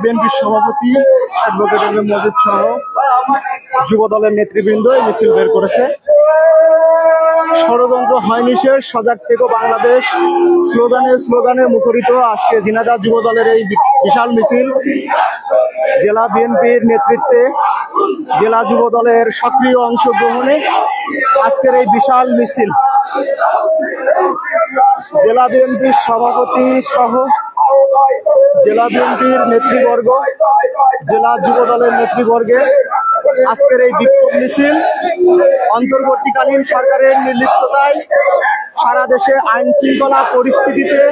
বিএনপির সভাপতি advocate M A Majid সহ যুব দলের নেতৃবৃন্দ এই মিছিল বের করেছে। ষড়যন্ত্র হয়নি শেষ, সজাগ থেকো বাংলাদেশ স্লোগানে স্লোগানে মুখরিত আজকে ঝিনাইদহ যুব দলের এই বিশাল মিছিল। জেলা বিএনপির নেতৃত্বে জেলা যুব দলের সক্রিয় অংশগ্রহণে আজকের এই বিশাল মিছিল জেলা বিএনপির সভাপতি সহ জেলা বিএনপির নেতৃবর্গ, জেলা যুব দলের নেতৃবর্গের আজকের এই বিক্ষোভ মিছিল অন্তর্বর্তীকালীন সরকারের নির্লিপ্ততায় সারা দেশে আইন শৃঙ্খলা পরিস্থিতিতে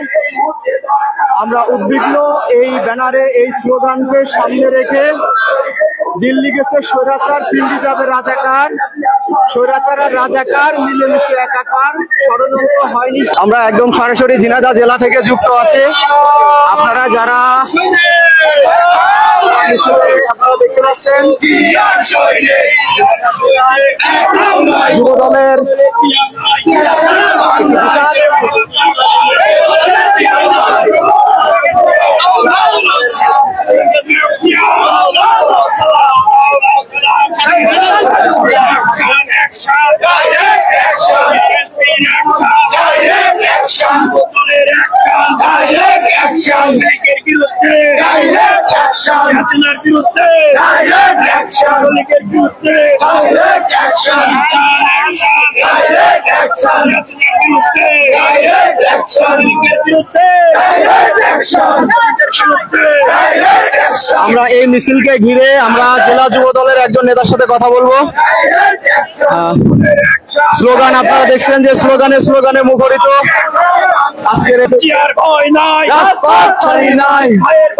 আমরা উদ্বিগ্ন। এই ব্যানারে এই স্লোগানকে সামনে রেখে দিল্লি গেছে স্বৈরাচার, পিন্ডি যাবে রাজাকার, স্বৈরাচার আর রাজাকার মিলেমিশে একাকার, ষড়যন্ত্র হয়নি। আমরা একদম সরাসরি ঝিনাইদহ জেলা থেকে যুক্ত আছে। আপনারা যারা দেখতে পাচ্ছেন যুব দলের আমরা এই মিছিলকে ঘিরে আমরা জেলা যুব দলের একজন নেতার সাথে কথা বলবো। স্লোগান আপনারা দেখছেন যে স্লোগানে স্লোগানে মুখরিত আজকের ভয় নাই, রাজপথ ছাড়ি নাই,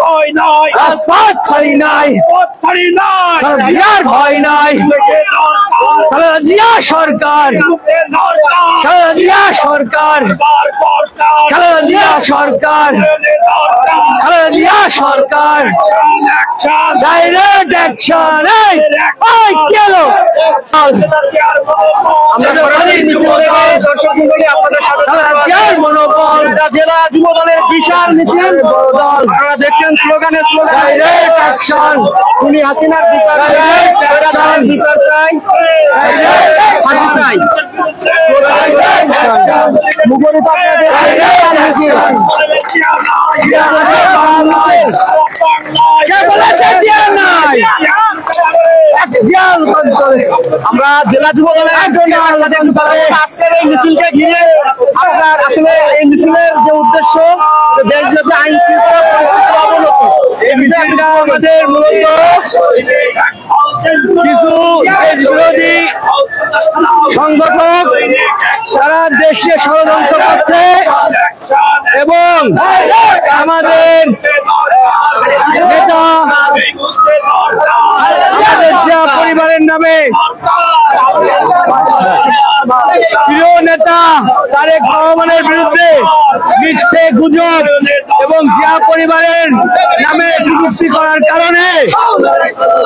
ভয় নাই, রাজপথ ছাড়ি নাই, ভয় নাই, জিয়া সরকার, জিয়া সরকার, জিয়া সরকার, জিয়া সরকার, ডাইরেক্ট অ্যাকশন। জেলা যুব দলের বিশাল মিছিল আপনারা দেখছেন স্লোগানে স্লোগান ডাইরেক্ট অ্যাকশন, খুনি হাসিনার বিচার চাই, বিচার চাই, চাই মুখরিত আমরা জেলা যুব দলের আজকের এই মিছিলকে ঘিরে আপনার আসলে এই মিছিলের যে উদ্দেশ্য দেশব্যাপী আইন শৃঙ্খলা পরিস্থিতির অবনতি, এই মিছিলটা আমাদের মূলত কিছু দেশ বিরোধী সংগঠক সারা দেশে ষড়যন্ত্র করছে এবং আমাদের নেতা আমাদের জিয়া পরিবারের নামে প্রিয় নেতা তারেক রহমানের বিরুদ্ধে মিথ্যে গুজব এবং জিয়া পরিবারের নামে কটূক্তি করার কারণে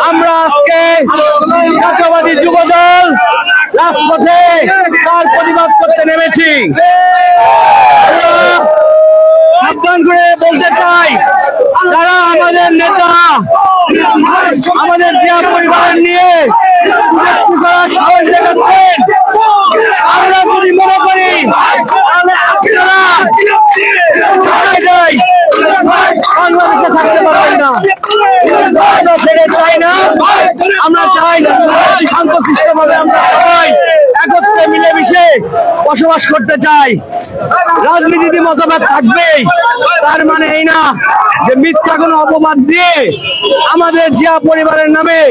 আমরা আজকে জাতীয়বাদী যুব দল রাজপথে তার প্রতিবাদ করতে নেমেছি। সাবধান করে বলতে চাই, যারা আমাদের নেতা আমাদের জিয়া পরিবার নিয়ে কটূক্তি করার সাহস দেখাচ্ছেন, আমরা যদি মনে করি তাহলে আপনারা বাংলাদেশে থাকতে পারবেন না। চাই না, আমরা চাই শান্তশিষ্ট ভাবে আমরা সবাই একত্রে মিলেমিশে বসবাস করতে চাই। রাজনীতিতে মতভেদ থাকবেই, তার মানে এই না যে মিথ্যা কোনো অপবাদ দিয়ে আমাদের জিয়া পরিবারের নামে